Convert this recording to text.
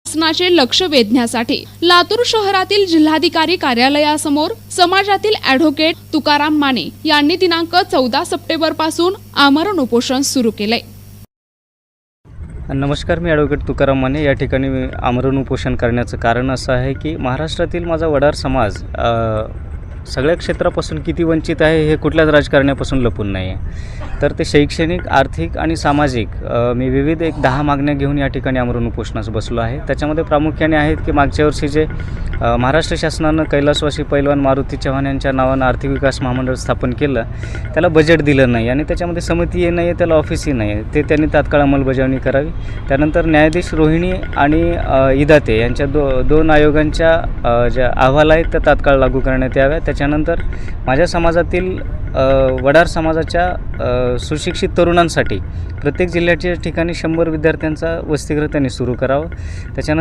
शासनाचे लक्ष वेधण्यासाठी लातूर शहरातील जिल्हाधिकारी कार्यालयासमोर समाजातील ॲडव्होकेट तुकाराम माने यांनी दिनांक 14 सप्टेंबर पासून आमरण उपोषण सुरू केले। नमस्कार, मी ॲडव्होकेट तुकाराम माने। या ठिकाणी आमरण उपोषण करण्याचं कारण असं आहे की महाराष्ट्रातील माझा वडार समाज सगळ्या क्षेत्रापासून किती वंचित आहे हे कुठल्याच राजकारण्यापासून लपून नाही आहे। तर ते शैक्षणिक, आर्थिक आणि सामाजिक मी विविध 10 मागण्या घेऊन या ठिकाणी आमरण उपोषणास बसलो आहे। त्याच्यामध्ये प्रामुख्याने आहेत की मागच्या वर्षी जे महाराष्ट्र शासनानं कैलासवासी पैलवान मारुती चव्हाण यांच्या नावानं आर्थिक विकास महामंडळ स्थापन केलं, त्याला बजेट दिलं नाही आणि त्याच्यामध्ये समितीही नाही आहे, त्याला ऑफिसही नाही आहे, ते त्यांनी तात्काळ अंमलबजावणी करावी। त्यानंतर न्यायाधीश रोहिणी आणि इदाते यांच्या दोन आयोगांच्या ज्या अहवाल आहेत त्या तात्काळ लागू करण्यात याव्या। त्याच्यानंतर माझ्या समाजातील वडार समाजाच्या सुशिक्षित तरुणांसाठी प्रत्येक जिल्ह्याच्या ठिकाणी 100 विद्यार्थ्यांचा वसतिगृह त्यांनी सुरू करावं। त्याच्यानंतर